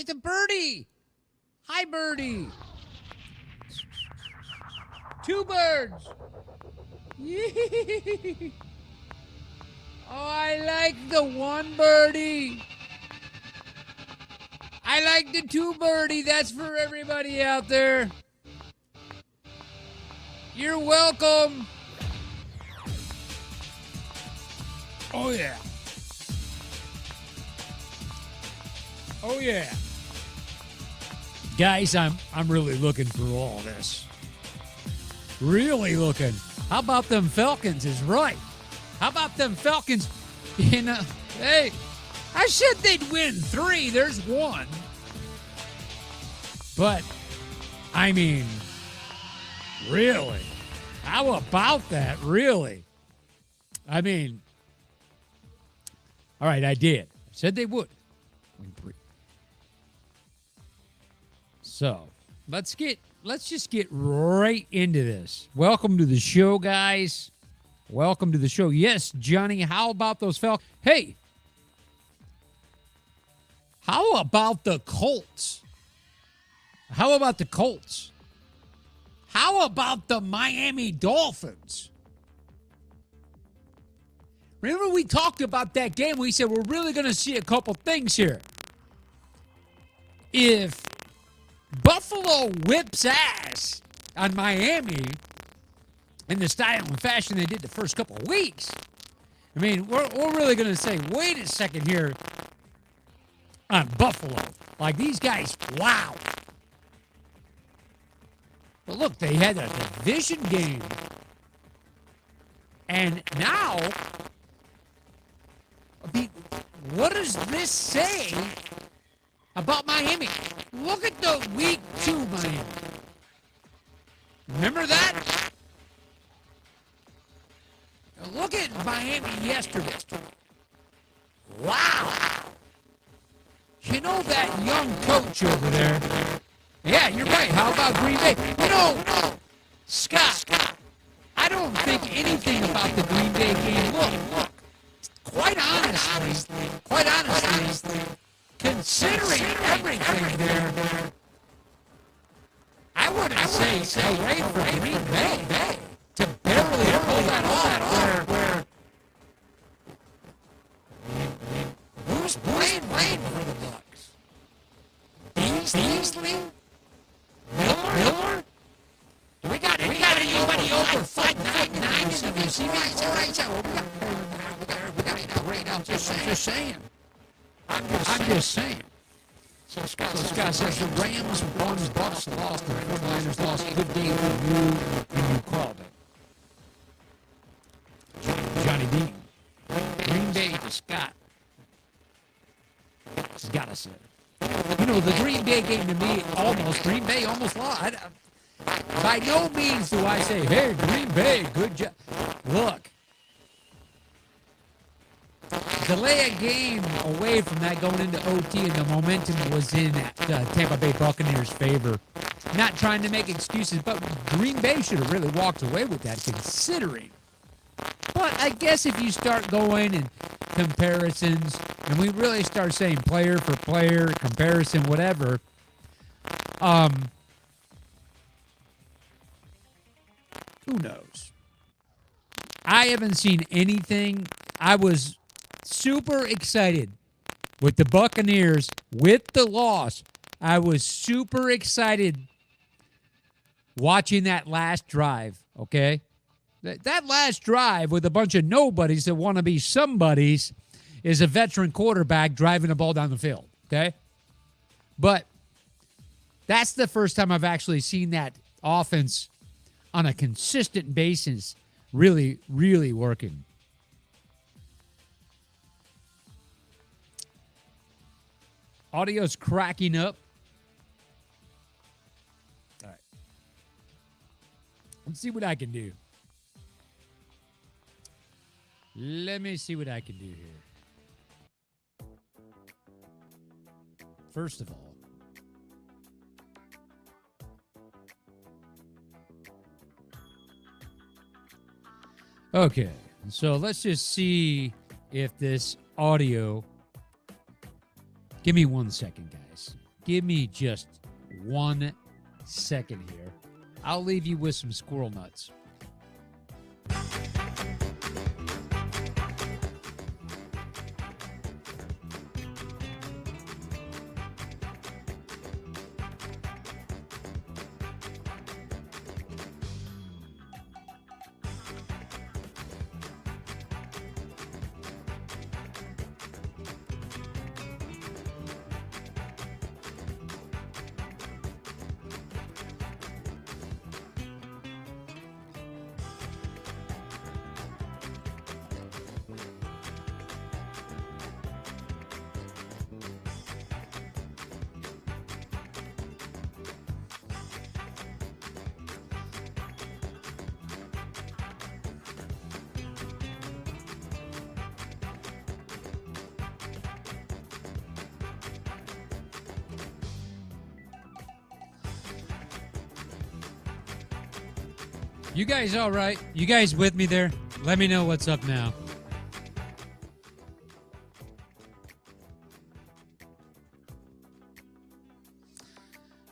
it's a birdie. Hi, birdie. Two birds. Yee. Oh, I like the one birdie. I like the two birdie. That's for everybody out there. You're welcome. Oh, yeah. Oh, yeah. Guys, I'm really looking for all this. Really looking. How about them Falcons is right. How about them Falcons? You know, hey, I said they'd win 3. There's 1. But, I mean, really? How about that? Really? I mean, all right, I did. I said they would win 3. So, let's just get right into this. Welcome to the show, guys. Welcome to the show. Yes, Johnny, how about those Falcons? Hey, how about the Colts? How about the Colts? How about the Miami Dolphins? Remember we talked about that game? We said we're really going to see a couple things here. If Buffalo whips ass on Miami in the style and fashion they did the first couple of weeks, I mean, we're really going to say, wait a second here on Buffalo. Like, these guys, wow. But look, they had a division game. And now, I mean, what does this say about Miami? Look at the week 2 Miami. Remember that? Look at Miami yesterday. Wow. You know that young coach over there? Yeah, you're right. How about Green Bay? You know, Scott, I don't think anything about the Green Bay game. Look, quite honestly, considering everything there, I wouldn't say it's great for Green Bay to barely pull that off. Who's playing for the Bucks? Beasley? Miller? Do we got anybody over 5'9" in the receiving? We got to upgrade. I'm just saying. I'm just saying. So Scott says the Rams won, the Bucks lost, the 49ers lost. Good day for you, and you called it. Johnny D. Green Bay to Scott. He's got to say. You know, the Green Bay game to me, Green Bay almost lost. By no means do I say, hey, Green Bay, good job. Look, delay a game away from that going into OT, and the momentum was in Tampa Bay Buccaneers' favor. Not trying to make excuses, but Green Bay should have really walked away with that, considering. But I guess if you start going and comparisons, and we really start saying player for player, comparison, whatever, who knows? I haven't seen anything. I was super excited with the Buccaneers with the loss. I was super excited watching that last drive, okay? That last drive with a bunch of nobodies that want to be somebodies is a veteran quarterback driving the ball down the field, okay? But that's the first time I've actually seen that offense on a consistent basis really, really working. Audio's cracking up. All right. Let's see what I can do. Let me see what I can do here. First of all, okay, so let's just see if this audio. Give me 1 second, guys. Give me just 1 second here. I'll leave you with some squirrel nuts. You guys all right? You guys with me there? Let me know what's up now.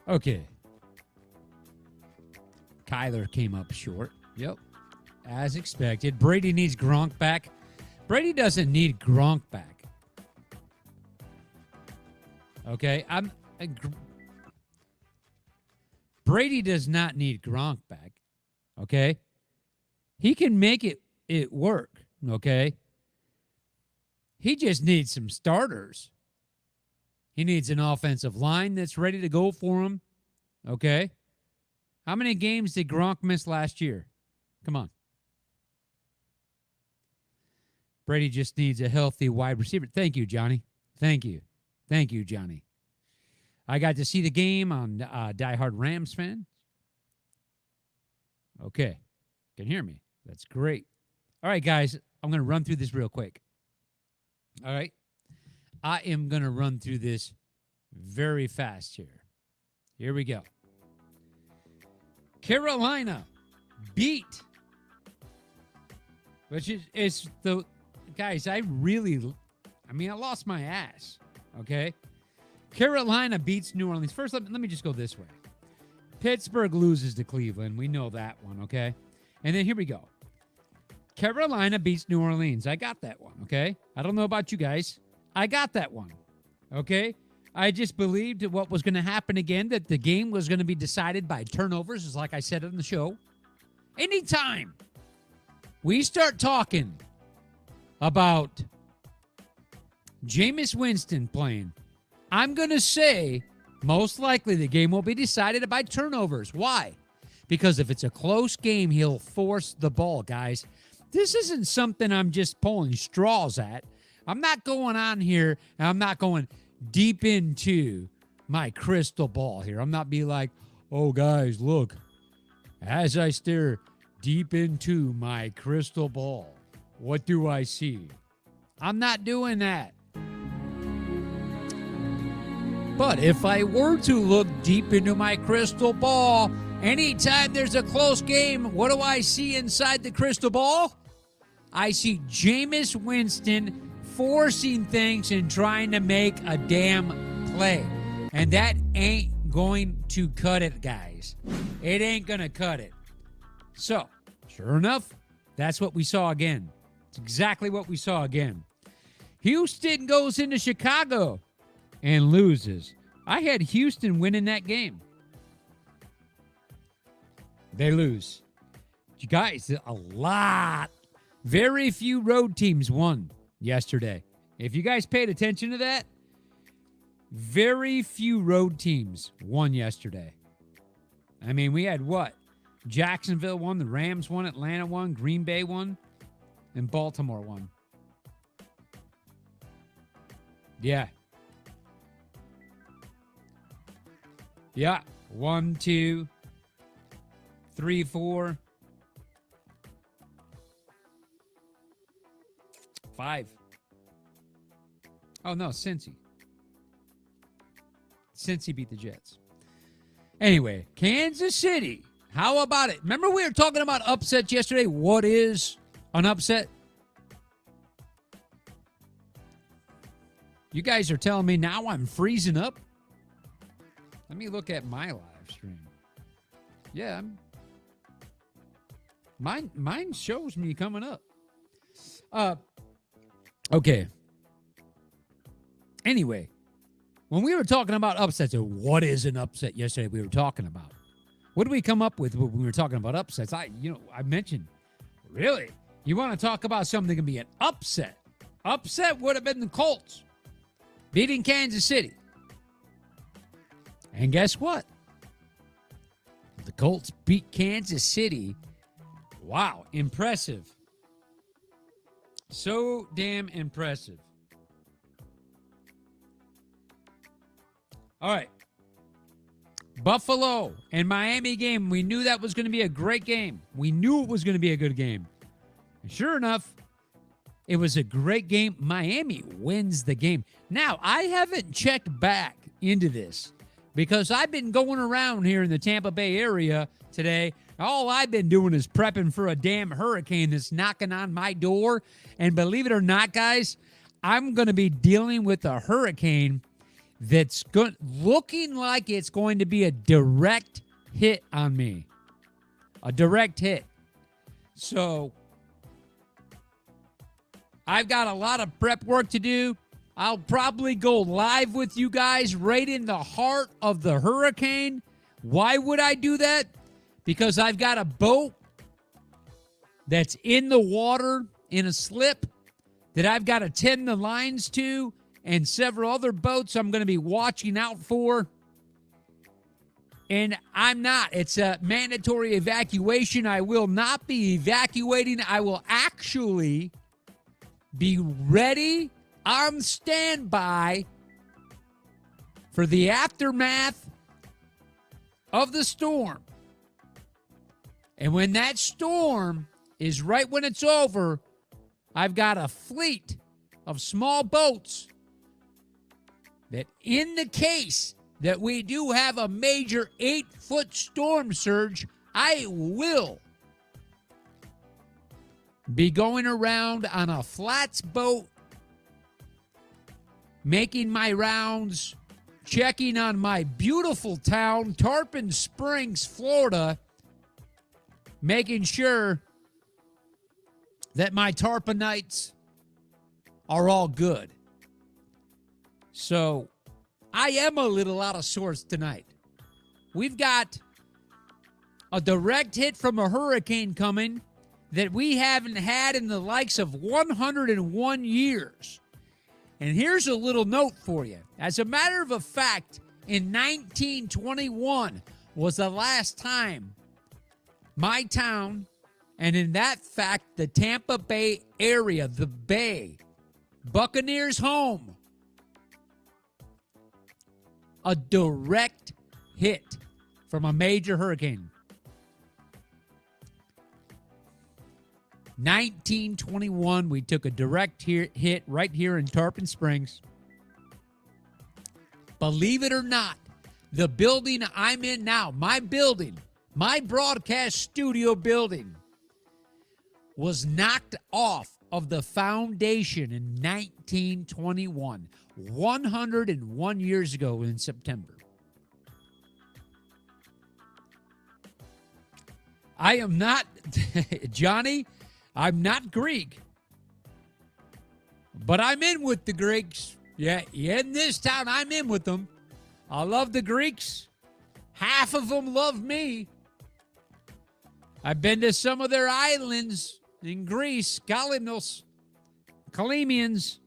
Okay. Kyler came up short. Yep. As expected. Brady needs Gronk back. Brady doesn't need Gronk back. Okay? Brady does not need Gronk back. Okay? He can make it work. Okay? He just needs some starters. He needs an offensive line that's ready to go for him. Okay? How many games did Gronk miss last year? Come on. Brady just needs a healthy wide receiver. Thank you, Johnny. Thank you. Thank you, Johnny. I got to see the game on Die Hard Rams fan. Okay. Can hear me. That's great. All right, guys. I'm going to run through this real quick. All right. I am going to run through this very fast here. Here we go. Carolina beat, which is the, guys, I lost my ass, okay? Carolina beats New Orleans. First, let me just go this way. Pittsburgh loses to Cleveland. We know that one, okay? And then here we go. Carolina beats New Orleans. I got that one, okay? I don't know about you guys. I got that one, okay? I just believed what was going to happen again, that the game was going to be decided by turnovers, just like I said on the show. Anytime we start talking about Jameis Winston playing, I'm going to say most likely the game will be decided by turnovers. Why? Because if it's a close game, he'll force the ball, guys. This isn't something I'm just pulling straws at. I'm not going on here, and I'm not going deep into my crystal ball here. I'm not being like, oh, guys, look, as I stare deep into my crystal ball, what do I see? I'm not doing that. But if I were to look deep into my crystal ball, anytime there's a close game, what do I see inside the crystal ball? I see Jameis Winston forcing things and trying to make a damn play. And that ain't going to cut it, guys. It ain't going to cut it. So, sure enough, that's what we saw again. It's exactly what we saw again. Houston goes into Chicago and loses. I had Houston winning that game. They lose. You guys, a lot. Very few road teams won yesterday. If you guys paid attention to that, very few road teams won yesterday. I mean, we had what? Jacksonville won, the Rams won, Atlanta won, Green Bay won, and Baltimore won. Yeah. Yeah. 1, 2, 3, 4, 5. Oh, no, Cincy. Cincy beat the Jets. Anyway, Kansas City. How about it? Remember we were talking about upsets yesterday? What is an upset? You guys are telling me now I'm freezing up? Let me look at my live stream. Yeah, mine shows me coming up. Okay. Anyway, when we were talking about upsets, or what is an upset yesterday we were talking about. What did we come up with when we were talking about upsets? I mentioned, really? You want to talk about something that can be an upset? Upset would have been the Colts beating Kansas City. And guess what? The Colts beat Kansas City. Wow, impressive. So damn impressive. All right. Buffalo and Miami game. We knew that was going to be a great game. We knew it was going to be a good game. And sure enough, it was a great game. Miami wins the game. Now, I haven't checked back into this because I've been going around here in the Tampa Bay area today. All I've been doing is prepping for a damn hurricane that's knocking on my door. And believe it or not, guys, I'm going to be dealing with a hurricane that's looking like it's going to be a direct hit on me. A direct hit. So I've got a lot of prep work to do. I'll probably go live with you guys right in the heart of the hurricane. Why would I do that? Because I've got a boat that's in the water in a slip that I've got to tend the lines to, and several other boats I'm going to be watching out for. And I'm not. It's a mandatory evacuation. I will not be evacuating. I will actually be ready on standby for the aftermath of the storm. And when that storm is right when it's over, I've got a fleet of small boats that in the case that we do have a major 8-foot storm surge, I will be going around on a flats boat, making my rounds, checking on my beautiful town, Tarpon Springs, Florida, making sure that my Tarponites are all good. So I am a little out of sorts tonight. We've got a direct hit from a hurricane coming that we haven't had in the likes of 101 years. And here's a little note for you. As a matter of fact, in 1921 was the last time my town, and in that fact, the Tampa Bay area, the Bay, Buccaneers home, a direct hit from a major hurricane. 1921, we took a direct hit right here in Tarpon Springs. Believe it or not, the building I'm in now, my building, my broadcast studio building, was knocked off of the foundation in 1921, 101 years ago in September. I am not, Johnny, I'm not Greek, but I'm in with the Greeks. Yeah, in this town, I'm in with them. I love the Greeks. Half of them love me. I've been to some of their islands in Greece, Kalymnos, Kalemians.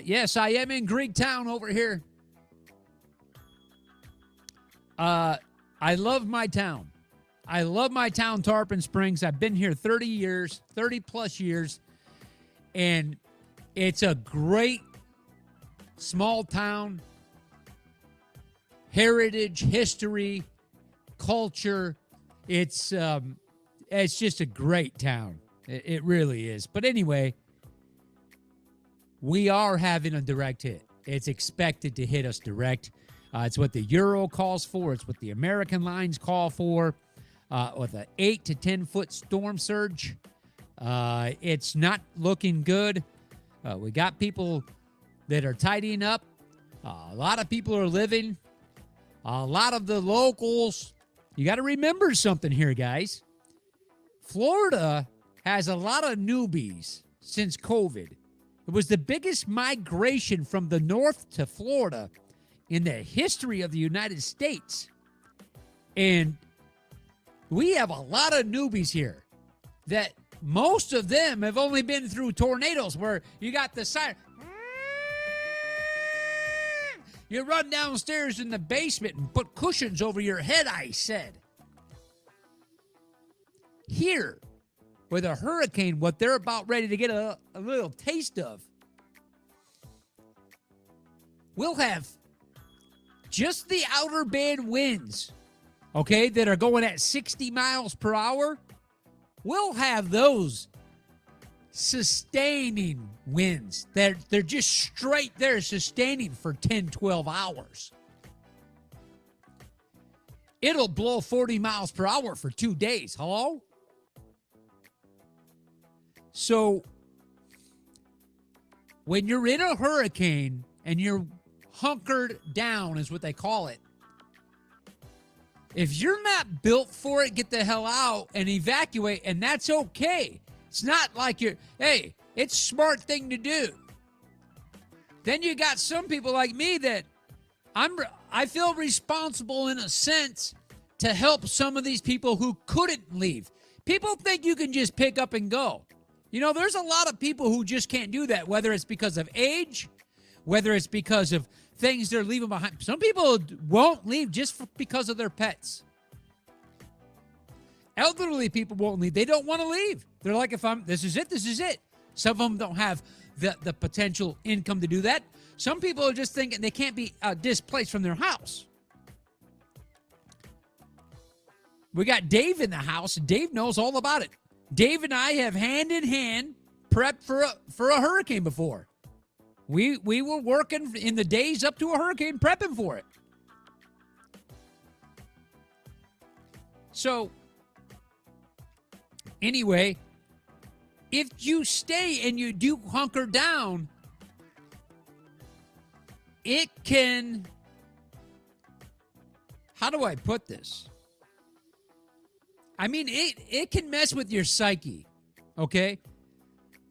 Yes, I am in Greek town over here. I love my town. I love my town, Tarpon Springs. I've been here 30 years, 30 plus years, and it's a great small town. Heritage, history, culture. It's just a great town. It really is. But anyway, we are having a direct hit. It's expected to hit us direct. It's what the Euro calls for. It's what the American lines call for. With an 8 to 10 foot storm surge. It's not looking good. We got people that are tidying up. A lot of people are living a lot of the locals, you got to remember something here, guys. Florida has a lot of newbies since COVID. It was the biggest migration from the north to Florida in the history of the United States. And we have a lot of newbies here that most of them have only been through tornadoes where you got the siren. You run downstairs in the basement and put cushions over your head, I said. Here, with a hurricane, what they're about ready to get a little taste of, we'll have just the outer band winds, okay, that are going at 60 miles per hour. We'll have those sustaining winds. They're just straight there sustaining for 10, 12 hours. It'll blow 40 miles per hour for 2 days. Hello? So when you're in a hurricane and you're hunkered down is what they call it, if you're not built for it, get the hell out and evacuate, and that's okay. It's not like hey, it's a smart thing to do. Then you got some people like me that I feel responsible in a sense to help some of these people who couldn't leave. People think you can just pick up and go. You know, there's a lot of people who just can't do that, whether it's because of age, whether it's because of things they're leaving behind. Some people won't leave just because of their pets. Elderly people won't leave. They don't want to leave. They're like, this is it, this is it. Some of them don't have the potential income to do that. Some people are just thinking they can't be displaced from their house. We got Dave in the house. Dave knows all about it. Dave and I have hand in hand prepped for a hurricane before. We were working in the days up to a hurricane prepping for it. So, anyway, if you stay and you do hunker down, it can, how do I put this? I mean, it can mess with your psyche, okay?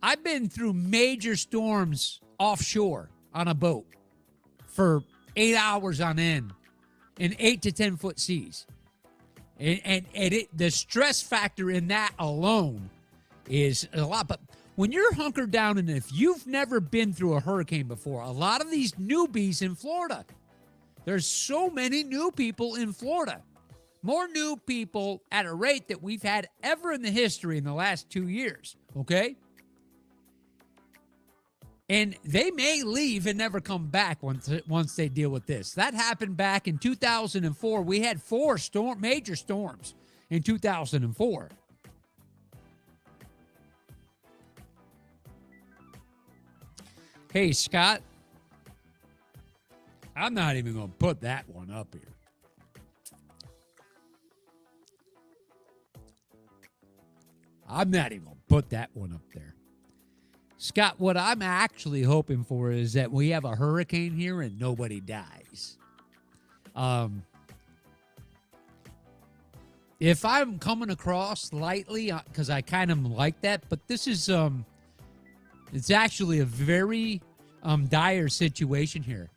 I've been through major storms offshore on a boat for 8 hours on end in 8 to 10 foot seas. And the stress factor in that alone is a lot. But when you're hunkered down, and if you've never been through a hurricane before, a lot of these newbies in Florida, there's so many new people in Florida. More new people at a rate that we've had ever in the history in the last 2 years, okay? And they may leave and never come back once they deal with this. That happened back in 2004. We had 4 major storms in 2004. Hey, Scott, I'm not even going to put that one up here. I'm not even going to put that one up there. Scott, what I'm actually hoping for is that we have a hurricane here and nobody dies. If I'm coming across lightly, because I kind of like that, but this is, it's actually a very dire situation here.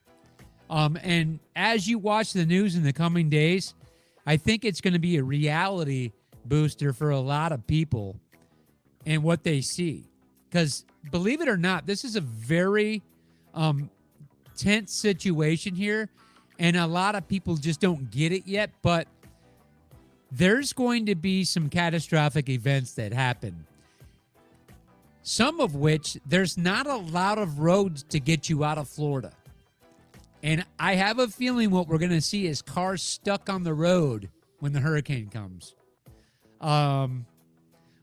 And as you watch the news in the coming days, I think it's going to be a reality booster for a lot of people and what they see. Because believe it or not, this is a very tense situation here, and a lot of people just don't get it yet, but there's going to be some catastrophic events that happen. Some of which, there's not a lot of roads to get you out of Florida. And I have a feeling what we're going to see is cars stuck on the road when the hurricane comes.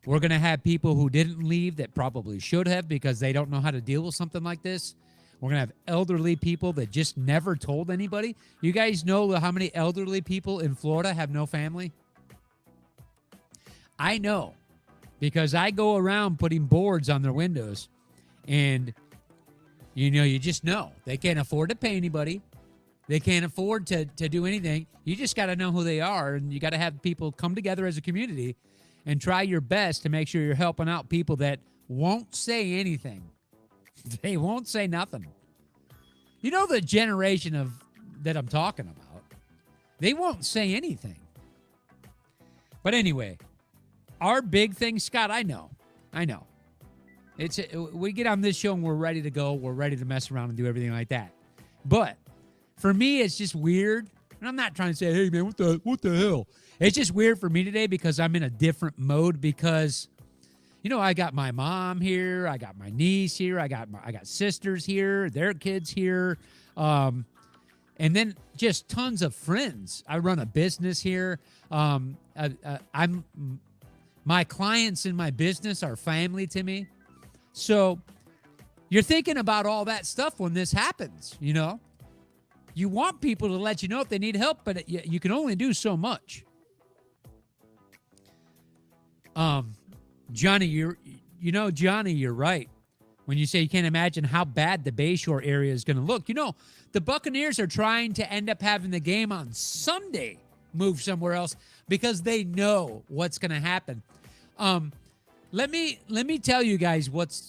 We're going to have people who didn't leave that probably should have because they don't know how to deal with something like this. We're going to have elderly people that just never told anybody. You guys know how many elderly people in Florida have no family? I know because I go around putting boards on their windows, and you just know they can't afford to pay anybody. They can't afford to do anything. You just got to know who they are, and you got to have people come together as a community and try your best to make sure you're helping out people that won't say anything. They won't say nothing. You know the generation of that I'm talking about. They won't say anything. But anyway, our big thing, Scott, I know. We get on this show and we're ready to go. We're ready to mess around and do everything like that. But for me, it's just weird. And I'm not trying to say, hey, man, what the hell? It's just weird for me today because I'm in a different mode because, you know, I got my mom here. I got my niece here. I got sisters here. Their kids here. And then just tons of friends. I run a business here. My clients in my business are family to me. So you're thinking about all that stuff when this happens, you know? You want people to let you know if they need help, but you can only do so much. Johnny, you're right. When you say you can't imagine how bad the Bayshore area is going to look. You know, the Buccaneers are trying to end up having the game on Sunday move somewhere else because they know what's going to happen. Let me tell you guys what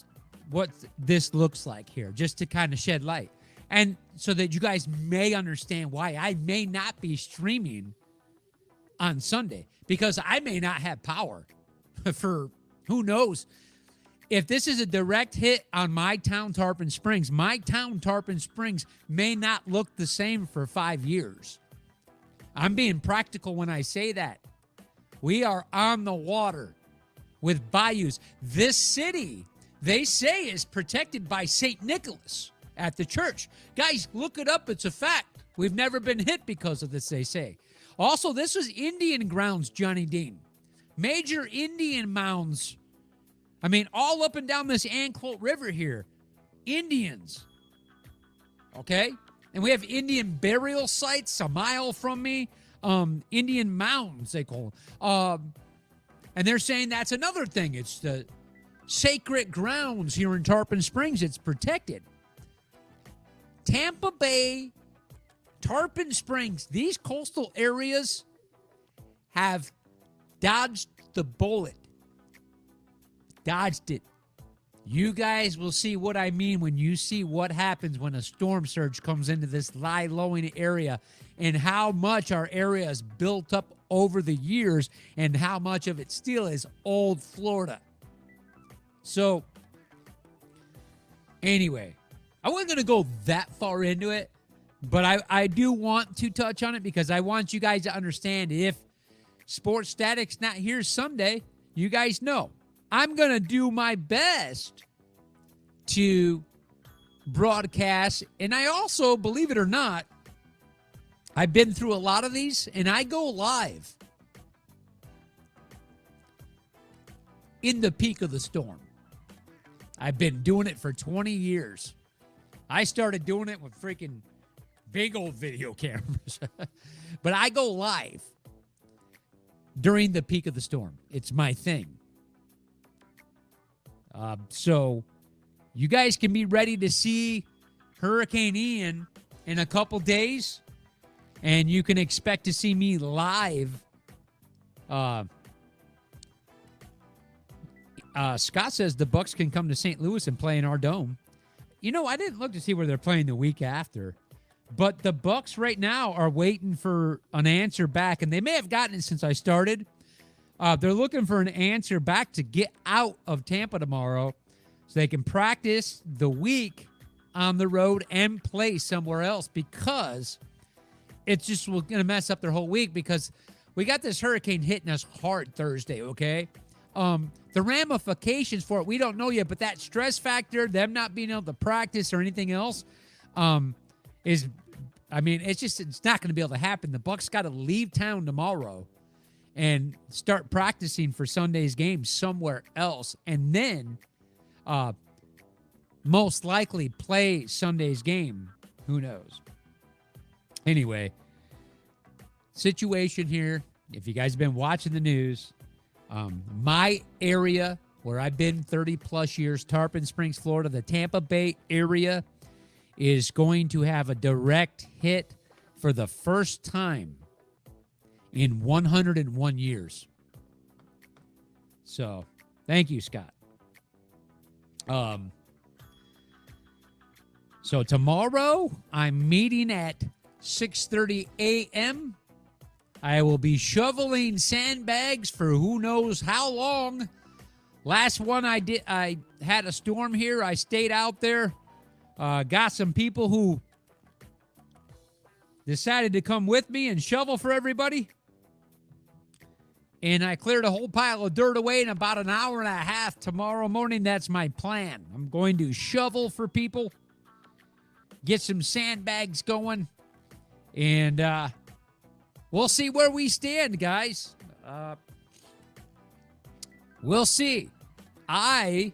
this looks like here, just to kind of shed light. And so that you guys may understand why I may not be streaming on Sunday, because I may not have power for who knows. If this is a direct hit on my town, Tarpon Springs may not look the same for 5 years. I'm being practical when I say that. We are on the water with bayous. This city, they say, is protected by St. Nicholas at the church. Guys, look it up. It's a fact. We've never been hit because of this, they say. Also, this was Indian grounds, Johnny Dean. Major Indian mounds. I mean, all up and down this Anclote River here. Indians. Okay? And we have Indian burial sites a mile from me. Indian mounds, they call them. And they're saying that's another thing. It's the sacred grounds here in Tarpon Springs. It's protected. Tampa Bay, Tarpon Springs, these coastal areas have dodged the bullet. Dodged it. You guys will see what I mean when you see what happens when a storm surge comes into this low-lying area and how much our area is built up over the years and how much of it still is old Florida. So, anyway, I wasn't going to go that far into it, but I do want to touch on it because I want you guys to understand if Sports Static's not here someday, you guys know. I'm going to do my best to broadcast. And I also, believe it or not, I've been through a lot of these, and I go live in the peak of the storm. I've been doing it for 20 years. I started doing it with freaking big old video cameras. But I go live during the peak of the storm. It's my thing. So you guys can be ready to see Hurricane Ian in a couple days, and you can expect to see me live. Scott says the Bucks can come to St. Louis and play in our dome. You know, I didn't look to see where they're playing the week after, but the Bucks right now are waiting for an answer back, and they may have gotten it since I started. They're looking for an answer back to get out of Tampa tomorrow so they can practice the week on the road and play somewhere else, because it's just going to mess up their whole week because we got this hurricane hitting us hard Thursday, okay? The ramifications for it, we don't know yet, but that stress factor, them not being able to practice or anything else, it's not going to be able to happen. The Bucks got to leave town tomorrow and start practicing for Sunday's game somewhere else, and then most likely play Sunday's game. Who knows? Anyway, situation here, if you guys have been watching the news, my area where I've been 30-plus years, Tarpon Springs, Florida, the Tampa Bay area is going to have a direct hit for the first time in 101 years. So, thank you, Scott. So tomorrow I'm meeting at 6:30 a.m. I will be shoveling sandbags for who knows how long. Last one I had a storm here. I stayed out there. Got some people who decided to come with me and shovel for everybody. And I cleared a whole pile of dirt away in about an hour and a half tomorrow morning. That's my plan. I'm going to shovel for people, get some sandbags going, and we'll see where we stand, guys. We'll see. I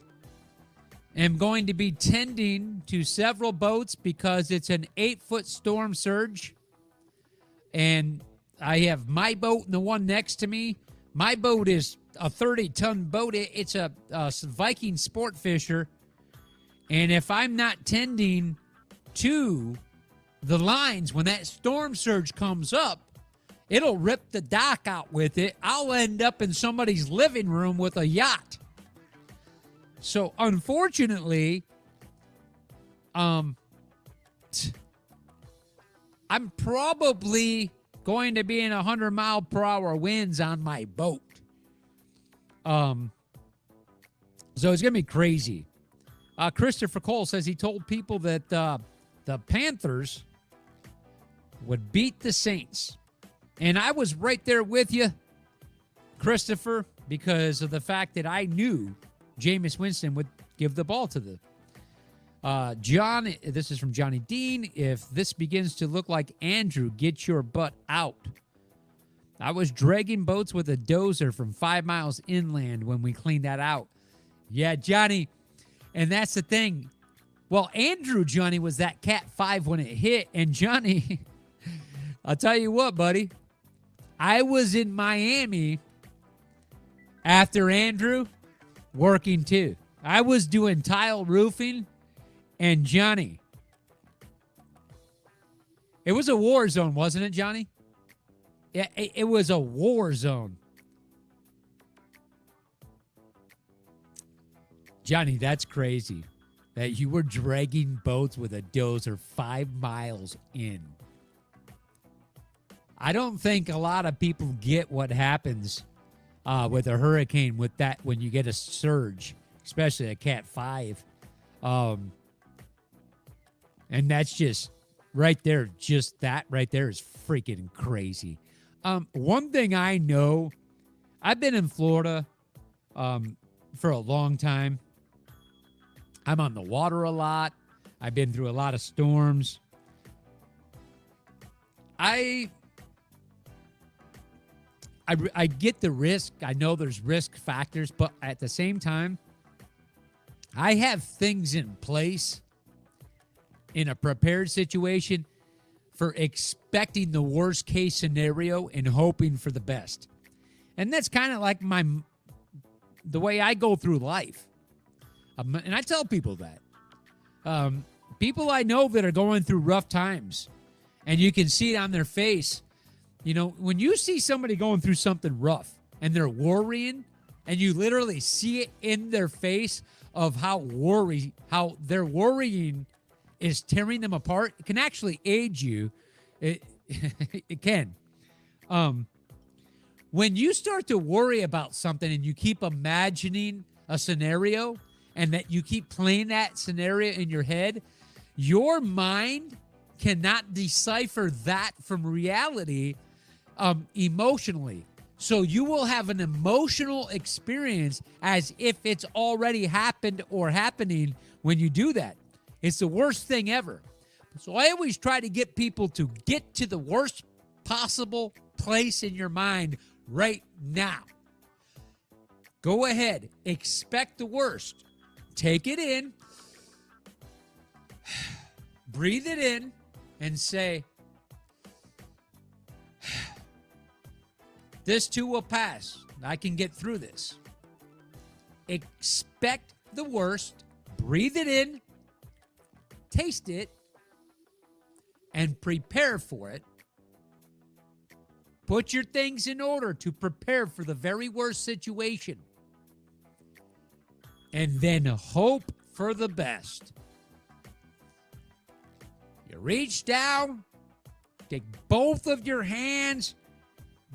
am going to be tending to several boats because it's an 8-foot storm surge. And I have my boat and the one next to me. My boat is a 30-ton boat. It's a Viking sport fisher. And if I'm not tending to the lines when that storm surge comes up, it'll rip the dock out with it. I'll end up in somebody's living room with a yacht. So, unfortunately, I'm probably going to be in 100-mile-per-hour winds on my boat. So it's going to be crazy. Christopher Cole says he told people that the Panthers would beat the Saints. And I was right there with you, Christopher, because of the fact that I knew Jameis Winston would give the ball to the John. This is from Johnny Dean. If this begins to look like Andrew, get your butt out. I was dragging boats with a dozer from 5 miles inland when we cleaned that out. Yeah, Johnny. And that's the thing. Well, Andrew, Johnny, was that Cat 5 when it hit. And Johnny, I'll tell you what, buddy. I was in Miami after Andrew working too. I was doing tile roofing. And Johnny, it was a war zone, wasn't it, Johnny? Yeah, it was a war zone. Johnny, that's crazy that you were dragging boats with a dozer 5 miles in. I don't think a lot of people get what happens with a hurricane with that when you get a surge, especially a Cat 5. And that's just right there. Just that right there is freaking crazy. One thing I know, I've been in Florida for a long time. I'm on the water a lot. I've been through a lot of storms. I get the risk. I know there's risk factors, but at the same time, I have things in place in a prepared situation for expecting the worst case scenario and hoping for the best. And that's kind of like the way I go through life. And I tell people that. People I know that are going through rough times, and you can see it on their face. You know, when you see somebody going through something rough and they're worrying, and you literally see it in their face of how they're worrying is tearing them apart, it can actually aid you. It can. When you start to worry about something and you keep imagining a scenario and that you keep playing that scenario in your head, your mind cannot decipher that from reality emotionally. So you will have an emotional experience as if it's already happened or happening when you do that. It's the worst thing ever. So I always try to get people to get to the worst possible place in your mind right now. Go ahead. Expect the worst. Take it in. Breathe it in and say, this too will pass. I can get through this. Expect the worst. Breathe it in. Taste it. And prepare for it. Put your things in order to prepare for the very worst situation. And then hope for the best. You reach down, take both of your hands,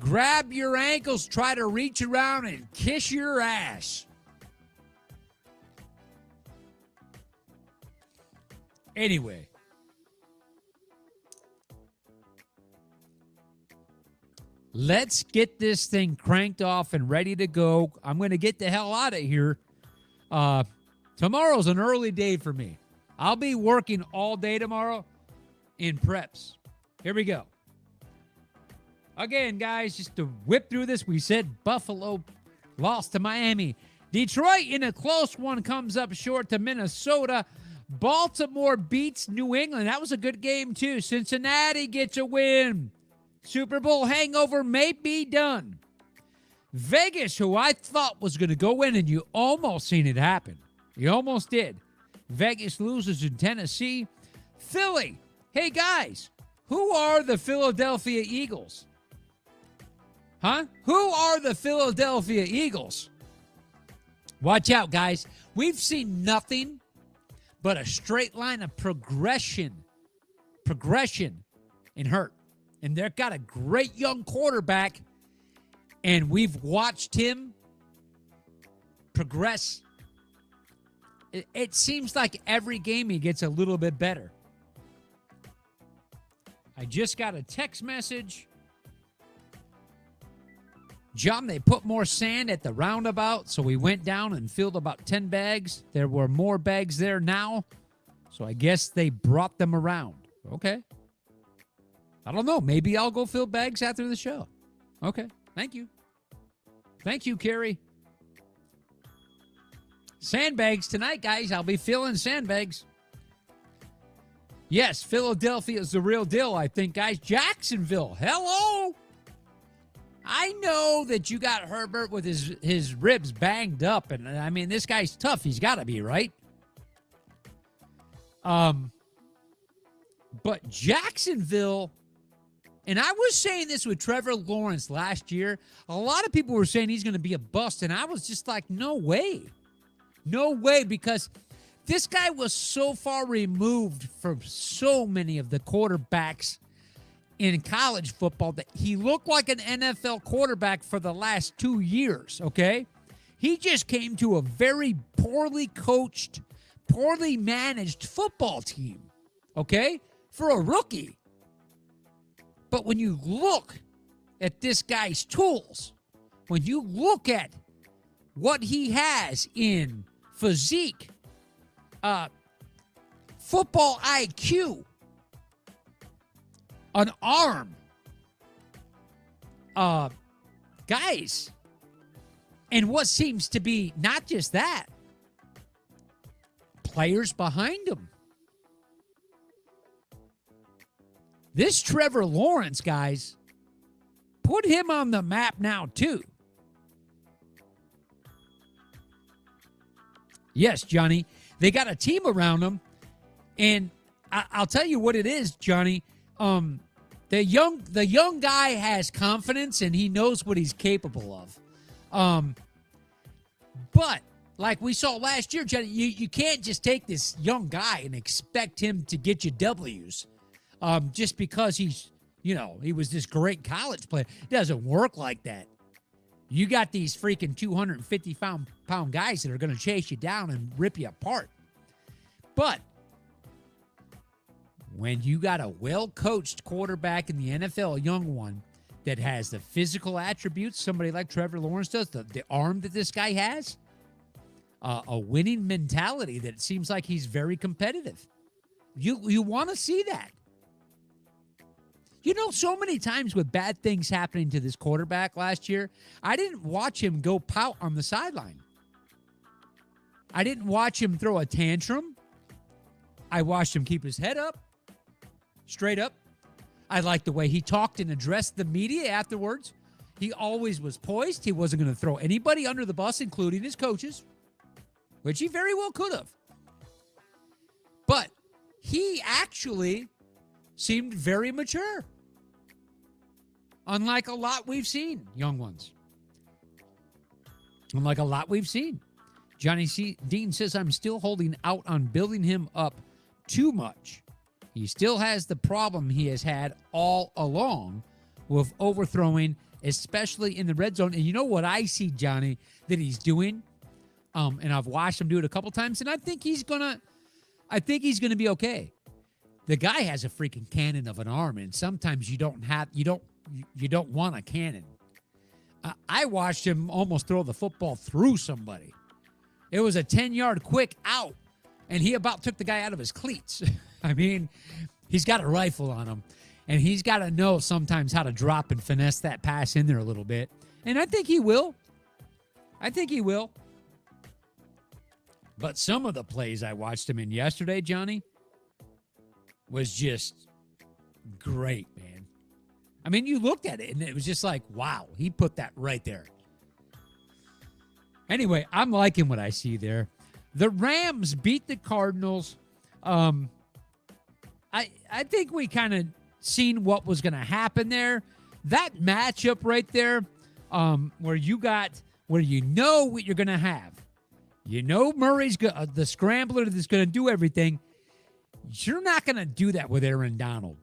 grab your ankles, try to reach around and kiss your ass. Anyway. Let's get this thing cranked off and ready to go. I'm going to get the hell out of here. Tomorrow's an early day for me. I'll be working all day tomorrow in preps. Here we go. Again, guys, just to whip through this, we said Buffalo lost to Miami. Detroit in a close one comes up short to Minnesota. Baltimore beats New England. That was a good game, too. Cincinnati gets a win. Super Bowl hangover may be done. Vegas, who I thought was going to go in, and you almost seen it happen. You almost did. Vegas loses in Tennessee. Philly. Hey, guys, who are the Philadelphia Eagles? Huh? Who are the Philadelphia Eagles? Watch out, guys. We've seen nothing but a straight line of progression in Hurt. And they've got a great young quarterback, and we've watched him progress. It seems like every game he gets a little bit better. I just got a text message. John, they put more sand at the roundabout, so we went down and filled about 10 bags. There were more bags there now, so I guess they brought them around. Okay. I don't know. Maybe I'll go fill bags after the show. Okay. Thank you. Thank you, Carrie. Sandbags tonight, guys. I'll be filling sandbags. Yes, Philadelphia is the real deal, I think, guys. Jacksonville, hello. I know that you got Herbert with his ribs banged up, and I mean, this guy's tough. He's got to be, right? But Jacksonville, and I was saying this with Trevor Lawrence last year. A lot of people were saying he's going to be a bust, and I was just like, no way. No way, because this guy was so far removed from so many of the quarterbacks in college football that he looked like an NFL quarterback for the last 2 years, okay? He just came to a very poorly coached, poorly managed football team, okay, for a rookie. But when you look at this guy's tools, when you look at what he has in physique, football IQ, an arm, guys, and what seems to be not just that, players behind him. This Trevor Lawrence, guys, put him on the map now, too. Yes, Johnny, they got a team around him, and I'll tell you what it is, Johnny. The young guy has confidence, and he knows what he's capable of. But like we saw last year, Johnny, you can't just take this young guy and expect him to get you W's. Just because he was this great college player. It doesn't work like that. You got these freaking 250-pound guys that are going to chase you down and rip you apart. But when you got a well-coached quarterback in the NFL, a young one, that has the physical attributes somebody like Trevor Lawrence does, the arm that this guy has, a winning mentality that it seems like he's very competitive. You want to see that. You know, so many times with bad things happening to this quarterback last year, I didn't watch him go pout on the sideline. I didn't watch him throw a tantrum. I watched him keep his head up, straight up. I liked the way he talked and addressed the media afterwards. He always was poised. He wasn't going to throw anybody under the bus, including his coaches, which he very well could have. But he actually seemed very mature. unlike a lot we've seen, young ones. Unlike a lot we've seen. Johnny Dean says, I'm still holding out on building him up too much. He still has the problem he has had all along with overthrowing, especially in the red zone. And you know what I see, Johnny, that he's doing? And I've watched him do it a couple times, and I think he's gonna be okay. The guy has a freaking cannon of an arm, and sometimes you don't want a cannon. I watched him almost throw the football through somebody. It was a 10-yard quick out, and he about took the guy out of his cleats. I mean, he's got a rifle on him, and he's got to know sometimes how to drop and finesse that pass in there a little bit. And I think he will. But some of the plays I watched him in yesterday, Johnny, was just great, man. I mean, you looked at it, and it was just like, wow, he put that right there. Anyway, I'm liking what I see there. The Rams beat the Cardinals. I think we kind of seen what was going to happen there. That matchup right there, where you know what you're going to have. You know Murray's the scrambler that's going to do everything. You're not going to do that with Aaron Donald.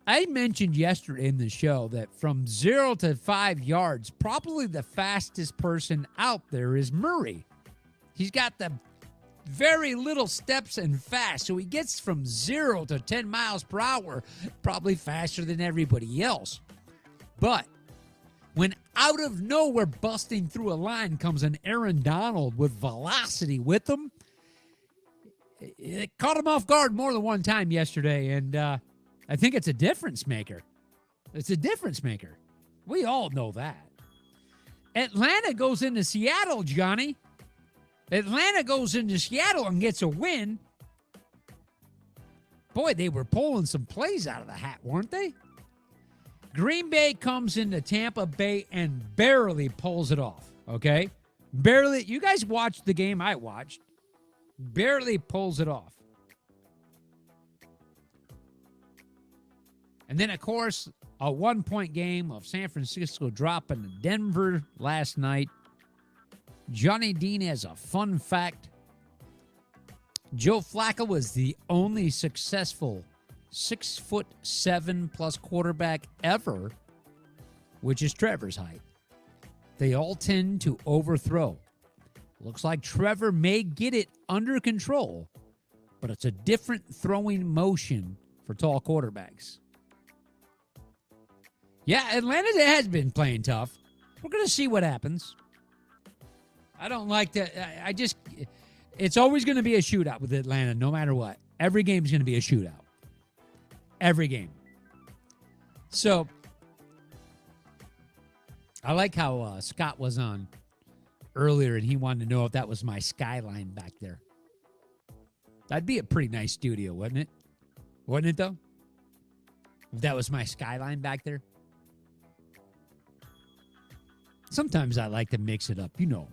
I mentioned yesterday in the show that from 0 to 5 yards, probably the fastest person out there is Murray. He's got the very little steps and fast, so he gets from 0 to 10 miles per hour probably faster than everybody else. But when out of nowhere busting through a line comes an Aaron Donald with velocity with him, it caught him off guard more than one time yesterday, and I think it's a difference maker. It's a difference maker. We all know that. Atlanta goes into Seattle, Johnny. Atlanta goes into Seattle and gets a win. Boy, they were pulling some plays out of the hat, weren't they? Green Bay comes into Tampa Bay and barely pulls it off, okay? Barely. You guys watched the game I watched. Barely pulls it off. And then, of course, a 1-point game of San Francisco dropping to Denver last night. Johnny Dean has a fun fact. Joe Flacco was the only successful 6'7" quarterback ever, which is Trevor's height. They all tend to overthrow. Looks like Trevor may get it under control, but it's a different throwing motion for tall quarterbacks. Yeah, Atlanta has been playing tough. We're going to see what happens. I don't like that. It's always going to be a shootout with Atlanta, no matter what. Every game is going to be a shootout. Every game. So, I like how Scott was on earlier, and he wanted to know if that was my skyline back there. That'd be a pretty nice studio, wouldn't it? Wouldn't it, though? If that was my skyline back there. Sometimes I like to mix it up, you know.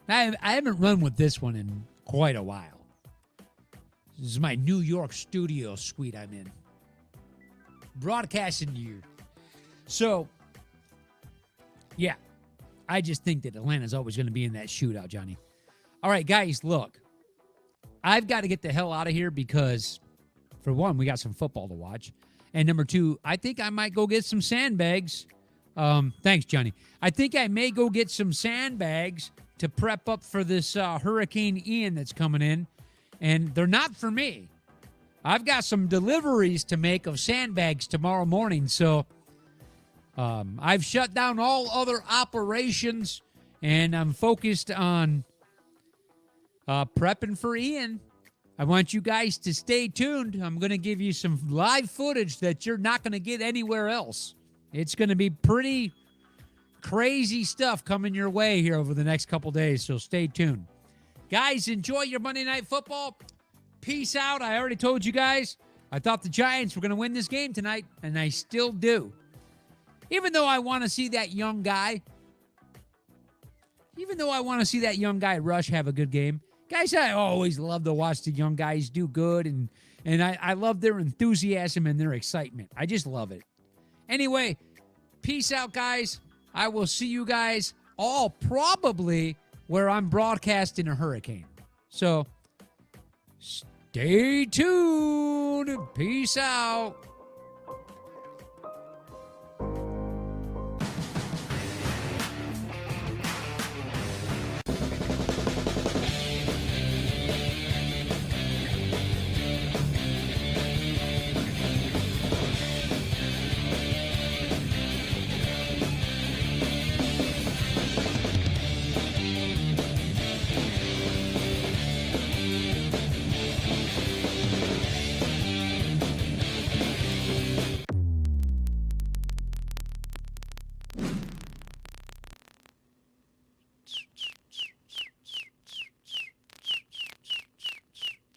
I haven't run with this one in quite a while. This is my New York studio suite I'm in. Broadcasting to you. So, yeah. I just think that Atlanta's always going to be in that shootout, Johnny. All right, guys, look. I've got to get the hell out of here because, for one, we got some football to watch. And number two, I think I might go get some sandbags. Thanks, Johnny. I think I may go get some sandbags to prep up for this Hurricane Ian that's coming in. And they're not for me. I've got some deliveries to make of sandbags tomorrow morning. So I've shut down all other operations, and I'm focused on prepping for Ian. I want you guys to stay tuned. I'm going to give you some live footage that you're not going to get anywhere else. It's going to be pretty crazy stuff coming your way here over the next couple days, so stay tuned. Guys, enjoy your Monday Night Football. Peace out. I already told you guys, I thought the Giants were going to win this game tonight, and I still do. Even though I want to see that young guy Rush have a good game. Guys, I always love to watch the young guys do good, and I love their enthusiasm and their excitement. I just love it. Anyway, peace out, guys. I will see you guys all probably where I'm broadcasting a hurricane. So stay tuned. Peace out.